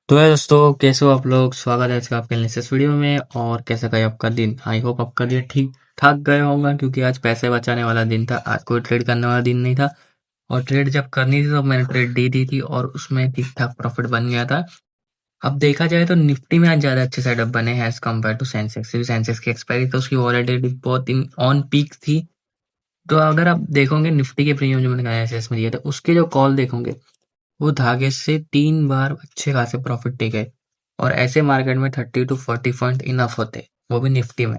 तो है दोस्तों, कैसे हो आप लोग। स्वागत है आज का आपके लेटेस्ट वीडियो में। और कैसा गया आपका दिन। आई होप आपका दिन ठीक ठाक गया होगा, क्योंकि आज पैसे बचाने वाला दिन था। आज कोई ट्रेड करने वाला दिन नहीं था। और ट्रेड जब करनी थी तो मैंने ट्रेड दे दी थी और उसमें ठीक ठाक प्रॉफिट बन गया था। अब देखा जाए तो निफ्टी में आज ज्यादा अच्छे सेटअप बने हैं एज कम्पेयर टू सेंसेक्स, क्योंकि सेंसेक्स की एक्सपायरी तो उसकी वॉलेटिलिटी बहुत इन ऑन पीक थी। तो अगर आप देखोगे निफ्टी के प्रीमियम जो मैंने कहा एस में दिए थे, उसके जो कॉल देखोगे, वो धागे से 3 बार अच्छे खासे प्रॉफिट टेके। और ऐसे मार्केट में 30 to 40 पॉइंट इनफ होते हैं, वो भी निफ्टी में।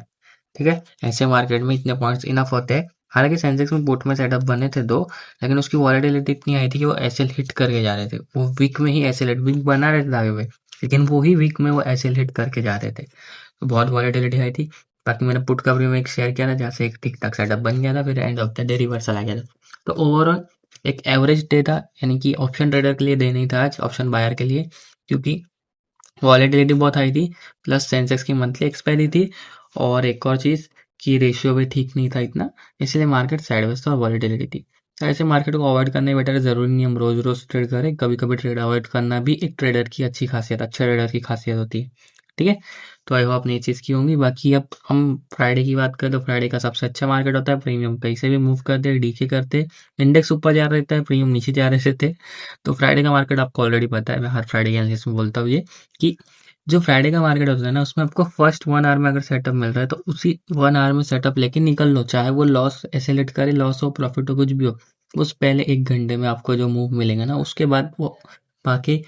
ठीक है, ऐसे मार्केट में इतने पॉइंट्स इनफ होते हैं। हालांकि सेंसेक्स में बोट में सेटअप बने थे दो, लेकिन उसकी वॉलेटिलिटी इतनी आई थी कि वो एसएल हिट करके जा रहे थे। वो वीक में ही एसएल वीक बना रहे थे धागे पे, लेकिन वो ही वीक में वो एसएल हिट करके जा रहे थे। तो बहुत वॉलेटिलिटी आई थी। बाकी मैंने पुट का भी में एक शेयर किया था, जहाँ से एक ठीक ठाक सेटअप बन गया था, फिर end of the day reversal आ गया था। तो ओवरऑल एक एवरेज डे था, यानी कि ऑप्शन ट्रेडर के लिए डे नहीं था आज, ऑप्शन बायर के लिए। क्योंकि वॉलेटिलिटी बहुत हाई थी, प्लस सेंसेक्स की मंथली एक्सपायरी थी। और एक और चीज़ कि रेशियो भी ठीक नहीं था इतना, इसलिए मार्केट साइडवेज था और वॉलेटिलिटी थी। तो ऐसे मार्केट को अवॉइड करने बेटर है। ज़रूरी नहीं हम रोज रोज ट्रेड करें, कभी कभी ट्रेड अवॉइड करना भी एक ट्रेडर की अच्छी खासियत, अच्छे ट्रेडर की खासियत होती है। ठीक है, तो आई होप आपने ये चीज़ की होंगी। बाकी अब हम फ्राइडे की बात करें तो फ्राइडे का सबसे अच्छा मार्केट होता है। प्रीमियम कहीं से भी मूव करते हैं, डीके करते, इंडेक्स ऊपर जा रहता है, प्रीमियम नीचे जा रहे थे। तो फ्राइडे का मार्केट आपको ऑलरेडी पता है, मैं हर फ्राइडे के एनालिसिस में बोलता हूँ ये, कि जो फ्राइडे का मार्केट होता है ना, उसमें आपको फर्स्ट 1 आवर में अगर सेटअप मिल रहा है तो उसी 1 आवर में सेटअप लेके निकल लो, चाहे वो लॉस एसेलेट करे, लॉस हो प्रॉफिट हो कुछ भी हो। उस पहले 1 घंटे में आपको जो मूव मिलेगा ना, उसके बाद वो बाकी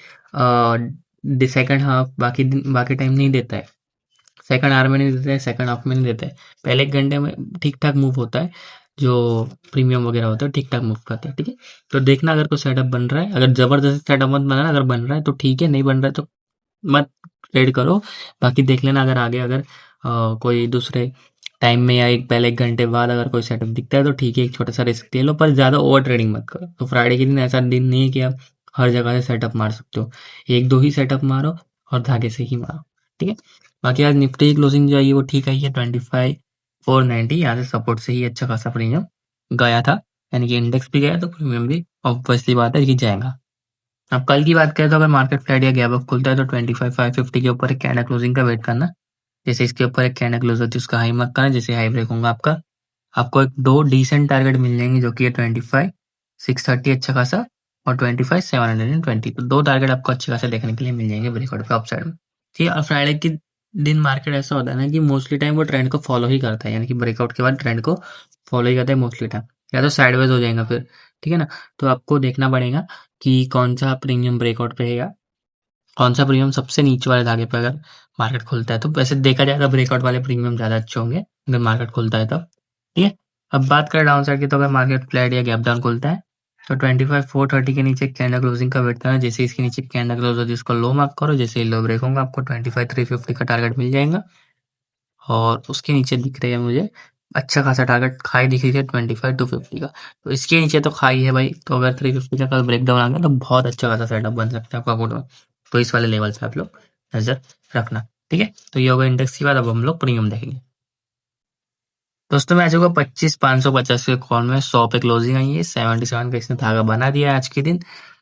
सेकंड हाफ, बाकी टाइम नहीं देता है। सेकंड आवर में नहीं देता है, सेकंड हाफ में नहीं देता है। पहले 1 घंटे में ठीक ठाक मूव होता है। जो प्रीमियम वगैरह होता है ठीक ठाक मूव करता है। ठीक है, तो देखना अगर कोई सेटअप बन रहा है, अगर जबरदस्त सेटअप मत बनाना, अगर बन रहा है तो ठीक है, नहीं बन रहा है तो मत ट्रेड करो। बाकी देख लेना, अगर आगे अगर कोई दूसरे टाइम में या एक पहले 1 घंटे बाद अगर कोई सेटअप दिखता है तो ठीक है, एक छोटा सा रिस्क ले लो, पर ज़्यादा ओवर ट्रेडिंग मत करो। तो फ्राइडे के दिन ऐसा दिन नहीं है कि आप हर जगह से सेटअप मार सकते हो। एक दो ही सेटअप मारो और धागे से ही मारो। ठीक है, बाकी आज निफ्टी की क्लोजिंग जो आई है वो ठीक आई है, 25,490। यहाँ से सपोर्ट से ही अच्छा खासा प्रीमियम गया था, यानी कि इंडेक्स भी गया तो प्रीमियम भी ऑब्वियसली बात है कि जाएगा। अब कल की बात करें तो अगर मार्केट फ्लैट या गैप अप खुलता है तो 25,550 के ऊपर एक कैंडल क्लोजिंग का वेट करना। जैसे इसके ऊपर एक कैंडल क्लोज होती है उसका हाई मार्क करना, जैसे हाई ब्रेक होगा आपका, आपको एक दो डिसेंट टारगेट मिल जाएंगे, जो कि है 25,630 अच्छा खासा, और 25,720। तो दो टारगेट आपको अच्छे खासे देखने के लिए मिल जाएंगे ब्रेकआउट पे अपसाइड में। ठीक है, और फ्राइडे के दिन मार्केट ऐसा होता है ना कि मोस्टली टाइम वो ट्रेंड को फॉलो ही करता है, यानी कि ब्रेकआउट के बाद ट्रेंड को फॉलो ही करता है मोस्टली टाइम, या तो साइडवेज हो जाएगा फिर। ठीक है ना, तो आपको देखना पड़ेगा कि कौन सा प्रीमियम ब्रेकआउट पे है, कौन सा प्रीमियम सबसे नीचे वाले धागे पे अगर मार्केट खुलता है। तो वैसे देखा जाए तो ब्रेकआउट वाले प्रीमियम ज़्यादा अच्छे होंगे अगर मार्केट खुलता है तब। ठीक है, अब बात करें डाउन साइड की, तो अगर मार्केट फ्लैट या गैप डाउन खुलता है तो 25,430 के नीचे कैंडल क्लोजिंग का वेट करना। जैसे इसके नीचे कैंडल क्लोज होती है उसको लो मार्क करो, जैसे ही लो ब्रेक होगा आपको 25,350 का टारगेट मिल जाएगा। और उसके नीचे दिख रही है मुझे अच्छा खासा टारगेट खाई दिख रही है 25,250 का। तो इसके नीचे तो खाई है भाई, तो अगर 350 का कल ब्रेक डाउन आ गया तो बहुत अच्छा खासा सेटअप बन सकता है आपका अकाउंट में। तो इस वाले लेवल पे आप लोग नजर रखना। ठीक है, तो ये होगा इंडेक्स की बात। अब हम लोग प्रीमियम देखेंगे। दोस्तों मैं आ जाऊंगा 25,550 के कॉल में 100 पे क्लोजिंग आई है, 77 का इसने धागा बना दिया है आज के दिन।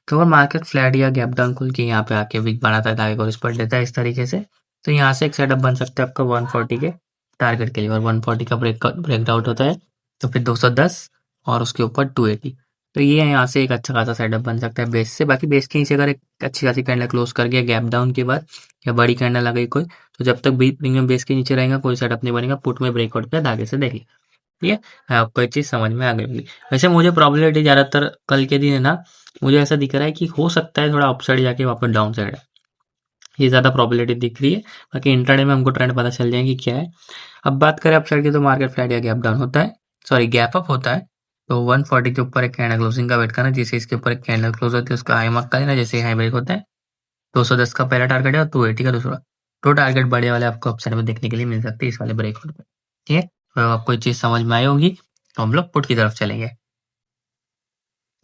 तो अगर मार्केट फ्लैट या गैप डाउन खुल के यहाँ पे आके वीक बनाता है, धागे को रिस्पेक्ट देता है इस तरीके से, तो यहाँ से एक सेटअप बन सकता है आपका 140 के टारगेट के लिए। और 140 का ब्रेकआउट होता है तो फिर 210 और उसके ऊपर 280। तो ये यहाँ से एक अच्छा खासा सेटअप बन सकता है बेस से। बाकी बेस के नीचे अगर एक अच्छी खासी कैंडल क्लोज कर गया गैप डाउन के बाद, या बड़ी कैंडल आ गई कोई, तो जब तक भी प्रीमियम बेस के नीचे रहेगा कोई सेटअप नहीं बनेगा। पुट में ब्रेकआउट पे धागे से देख लिया। ठीक है, आपको एक चीज समझ में आ गई होगी। वैसे मुझे प्रोबेबिलिटी ज्यादातर कल के दिन है ना, मुझे ऐसा दिख रहा है कि हो सकता है थोड़ा अपसाइड जाके वापस डाउन साइड है, ये ज्यादा प्रोबेबिलिटी दिख रही है। बाकी इंट्राडे में हमको ट्रेंड पता चल जाएगी क्या है। अब बात करें अपसाइड की, तो मार्केट फ्लैट या गैप डाउन होता है, सॉरी गैप अप होता है, तो 140 के ऊपर एक कैंडल क्लोजिंग का वेट करना। जैसे इसके ऊपर एक कैंडल क्लोज होती है उसका हाई मार्क का लेना, जैसे हाई ब्रेक होता है 210 का पहला टारगेट है और 280 का दूसरा। दो टारगेट बड़े वाले आपको अपसाइड में देखने के लिए मिल सकते हैं इस वाले ब्रेकआउट पे। ठीक है, तो आपको ये चीज समझ में आई होगी। तो हम लोग पुट की तरफ चलेंगे।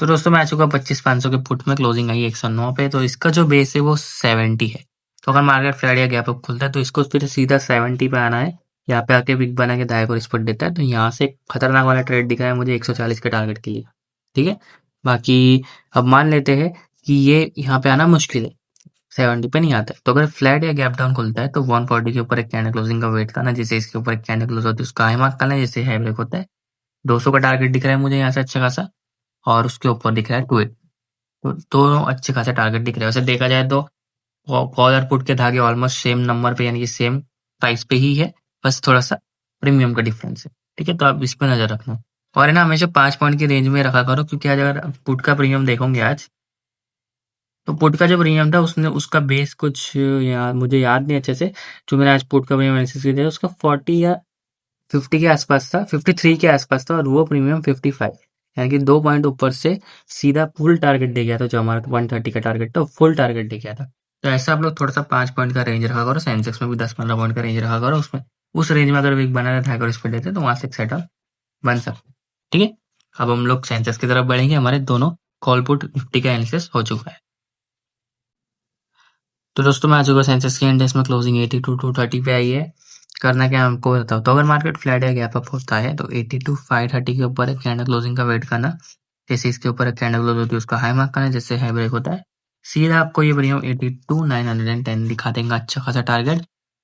तो दोस्तों मैं आ चुका 25,500 के पुट में, क्लोजिंग आई 109 पे। तो इसका जो बेस है वो 70 है। तो अगर मार्केट फ्राइडे या गैप अप खुलता है तो इसको फिर सीधा 70 पे आना है। यहाँ पे आके बिग बना के दाएं को रिस्पेक्ट देता है, तो यहाँ से एक खतरनाक वाला ट्रेड दिख रहा है मुझे 140 के टारगेट के लिए। ठीक है, बाकी अब मान लेते हैं कि ये यहाँ पे आना मुश्किल है, 70 पे नहीं आता है। तो अगर फ्लैट या गैप डाउन खुलता है तो 140 के ऊपर एक कैंडल क्लोजिंग का वेट करना, जैसे इसके ऊपर एक कैंडल क्लोज होती है उसका हाई मार्क करना, जैसे हाई ब्रेक होता है। 200 का टारगेट दिख रहा है मुझे यहाँ से अच्छा खासा, और उसके ऊपर दिख रहा है 280। तो दोनों अच्छे खासे टारगेट दिख रहे हैं। वैसे देखा जाए तो कॉल और पुट के धागे ऑलमोस्ट सेम नंबर पे यानी कि सेम प्राइस पे ही है, बस थोड़ा सा प्रीमियम का डिफरेंस है। ठीक है, तो आप इस पर नजर रखना। और है ना, हमेशा 5 पॉइंट की रेंज में रखा करो, क्योंकि आज अगर पुट का प्रीमियम देखोगे आज, तो पुट का जो प्रीमियम था उसने उसका बेस कुछ मुझे याद नहीं अच्छे से, जो मैंने आज पुट का प्रीमियम एनालिसिस किया था उसका 40 या 50 के आसपास था, 53 के आसपास था, और वो प्रीमियम 55, यानी कि 2 पॉइंट ऊपर से सीधा फुल टारगेट दे गया था। जो हमारा 130 का टारगेट था फुल टारगेट दे गया था। तो ऐसा आप लोग थोड़ा सा 5 पॉइंट का रेंज रखा करो, सेंसेक्स में भी 10-15 पॉइंट का रेंज रखा करो, उसमें उस रेंज में अगर वीक बना रहता है अगर इस पर देते तो वहां से एक सेटअप बन सकता है। ठीक है, अब हम लोग सेंसेक्स की तरफ बढ़ेंगे। हमारे दोनों कॉल पुट निफ्टी का एनालिसिस हो चुका है। तो दोस्तों मैं आ चुका सेंसेक्स के इंडेक्स में क्लोजिंग 82,230 पे आई है। करना क्या है हमको बताओ। तो अगर मार्केट फ्लैट या गैप अप होता है तो 82,530 के ऊपर एक कैंडल क्लोजिंग का वेट करना, जैसे इसके ऊपर एक कैंडल क्लोज होती है उसका हाई मार्क करना, जैसे हाई ब्रेक होता है सीधा आपको ये बढ़िया 82,910 दिखा देगा अच्छा खासा टारगेट,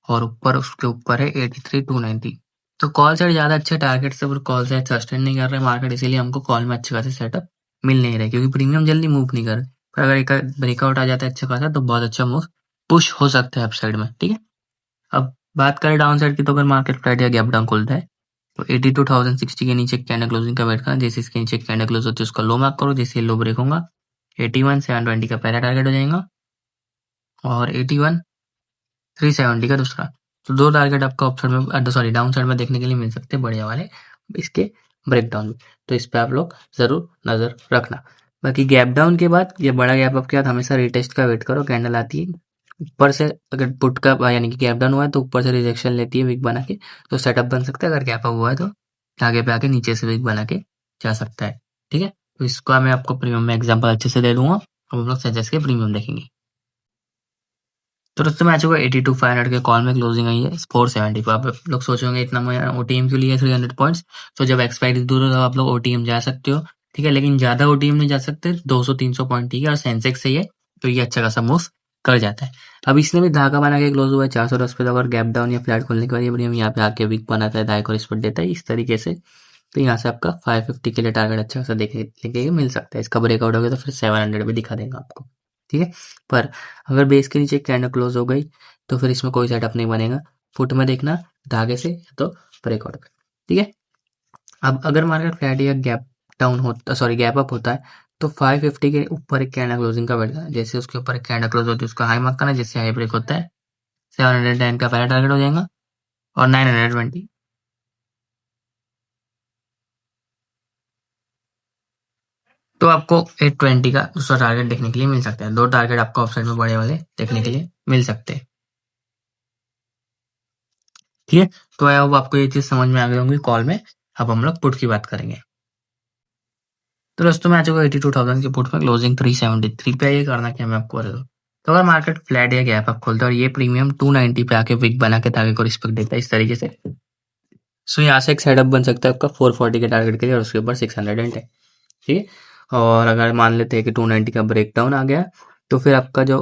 और ऊपर उसके ऊपर है 83,290। तो कॉल साइड ज्यादा अच्छे टारगेट से कॉल साइड सस्टेन नहीं कर रहे मार्केट, इसीलिए हमको कॉल में अच्छे खासे सेटअप मिल नहीं रहे, क्योंकि प्रीमियम जल्दी मूव नहीं कर रहे। पर अगर एक ब्रेकआउट आ जाता है अच्छा खासा तो बहुत अच्छा मूव पुश हो सकता है अपसाइड में। ठीक है, अब बात करें डाउन साइड की, तो अगर मार्केट फ्लैट या गैप डाउन खुलता है तो 82,060 के नीचे कैंडल क्लोजिंग का वेट करना, जैसे इसके नीचे कैंडल क्लोज होती है उसका लो मार्क करो, जैसे लो ब्रेक होगा 81,720 का पहला टारगेट हो जाएगा, और 81,370 का दूसरा। तो दो टारगेट आपको अप साइड में सॉरी डाउन साइड में देखने के लिए मिल सकते हैं बढ़िया वाले इसके ब्रेकडाउन में। तो इस पे आप लोग जरूर नजर रखना। बाकी गैप डाउन के बाद ये बड़ा गैप अप के बाद हमेशा रिटेस्ट का वेट करो, कैंडल आती है ऊपर से, अगर पुट का यानी कि गैप डाउन हुआ है तो ऊपर से रिजेक्शन लेती है विक बना के, तो सेटअप बन सकता है। अगर गैप अप हुआ है तो आगे पे आके नीचे से विक बना के जा सकता है। ठीक है, तो इसका मैं आपको प्रीमियम में एग्जांपल अच्छे से दे दूंगा। अब हम लोग सजेस्ट के प्रीमियम देखेंगे। तो दोस्तों मैच होगा 82,500 के कॉल में क्लोजिंग आई है 470 पे। आप लोग सोचोगे इतना ओटीएम क्यों लिया 300 पॉइंट्स। तो जब एक्सपायरी दूर हो तो आप लोग ओटीएम जा सकते हो। ठीक है, लेकिन ज्यादा ओटीएम नहीं जा सकते, 200-300 पॉइंट ठीक है, और सेंसेक्स सही है तो ये अच्छा खासा मूव कर जाता है। अब इसने भी धागा बना के क्लोज हुआ है 410 पे, तो अगर गैप डाउन या फ्लैट खोलने के बाद ये बढ़िया यहाँ पे आके वीक बनाता है, धागे को रिस्पेक्ट देता है इस तरीके से, तो यहाँ से आपका 550 के लिए टारगेट अच्छा खासा देखने के मिल सकता है। इसका ब्रेकआउट हो गया तो फिर 700 भी दिखा देगा आपको। ठीक है, पर अगर बेस के नीचे कैंडल क्लोज हो गई तो फिर इसमें कोई सेटअप नहीं बनेगा। फुट में देखना धागे से तो ब्रेकआउट में। ठीक है, अब अगर मार्केट फ्लैट या गैप डाउन होता सॉरी गैप अप होता है तो 550 के ऊपर एक कैंडल क्लोजिंग का बैठ जाना, जैसे उसके ऊपर एक कैंडल क्लोज होती है उसका हाई मार्क करना, जैसे हाई ब्रेक होता है 710 का पहला टारगेट हो जाएगा, और 920। तो आपको 820 का दूसरा टारगेट देखने के लिए मिल सकता है। दो टारगेट आपको ऑफसाइड में बड़े वाले देखने के लिए मिल सकते हैं। ठीक है, तो आई होप आपको ये चीज समझ में आ गई होंगी कॉल में। अब हम लोग पुट की बात करेंगे। तो दोस्तों मैं आ चुका 82,000 के पुट में क्लोजिंग 373 पे। ये करना क्या मैं आपको बता दूं। तो अगर मार्केट फ्लैट या गैप अप खोलता है और ये प्रीमियम 290 पे आके विक बना के ताकि को रिस्पेक्ट देता है इस तरीके से, सो यहाँ से एक सेटअप बन सकता है आपका 440 के टारगेट के लिए, और उसके ऊपर 610 है। ठीक है, और अगर मान लेते हैं कि 290 का ब्रेकडाउन आ गया तो फिर आपका जो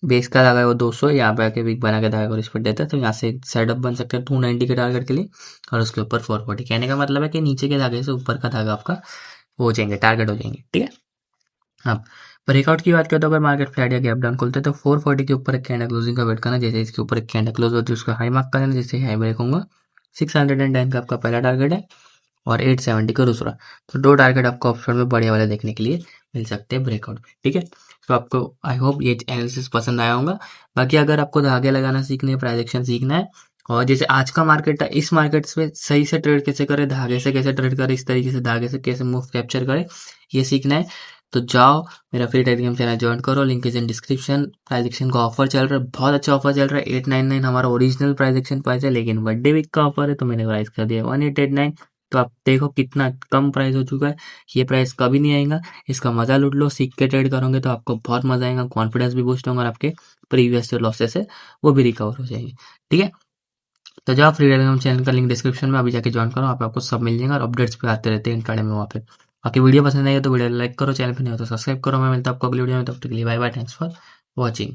बेस का धागा है वो 200 यहाँ पे आके वीक बना के धागा को रिस्पेक्ट देता है, तो यहाँ से एक सेटअप बन सकता है 290 के टारगेट के लिए, और उसके ऊपर 440। कहने का मतलब है कि नीचे के धागे से ऊपर का धागा आपका हो जाएंगे, टारगेट हो जाएंगे। ठीक है, अब ब्रेकआउट की बात करें तो अगर मार्केट फ्लैट या गैप डाउन खुलते हैं तो 440 के ऊपर एक कैंडल क्लोजिंग का वेट करना, जैसे इसके ऊपर एक कैंडल क्लोज होती है उसका हाई मार्क करना, जैसे हाई ब्रेक होगा 610 का आपका पहला टारगेट है, और 870 का दूसरा। तो दो टारगेट आपको ऑप्शन में बढ़िया वाले देखने के लिए मिल सकते हैं ब्रेकआउट में। ठीक है, तो आपको आई होप ये एनालिसिस पसंद आया होगा। बाकी अगर आपको धागे लगाना सीखने, प्राइस एक्शन सीखना है, और जैसे आज का मार्केट है इस मार्केट में सही से ट्रेड कैसे करें, धागे से कैसे ट्रेड करें, इस तरीके से धागे से कैसे मूव कैप्चर करें, ये सीखना है तो जाओ मेरा फ्री टेलीग्राम चैनल ज्वाइन करो, link is in description. Price action का ऑफर चल रहा है, बहुत अच्छा ऑफर चल रहा है। 899 हमारा ओरिजिनल प्राइस एक्शन प्राइस है, लेकिन बर्थडे वीक का ऑफर है तो मैंने प्राइस कर दिया 1889। तो आप देखो कितना कम प्राइस हो चुका है। ये प्राइस कभी नहीं आएगा, इसका मजा लूट लो। सीख के ट्रेड करोगे तो आपको बहुत मजा आएगा, कॉन्फिडेंस भी बूस्ट होगा, और आपके प्रीवियस जो लॉसेस है वो भी रिकवर हो जाएंगे। ठीक है, तो जाओ फ्री टेलीग्राम चैनल का लिंक डिस्क्रिप्शन में अभी जाके ज्वाइन करो, आपको सब मिल जाएगा, और अपडेट्स भी आते रहते हैं इंटरनेट में वहाँ पे। बाकी वीडियो पसंद आई है तो वीडियो लाइक करो, चैनल पर नहीं हो तो सब्सक्राइब करो। मैं मिलता हूँ आपको अगली वीडियो में, तब तक के लिए bye bye, thanks for watching.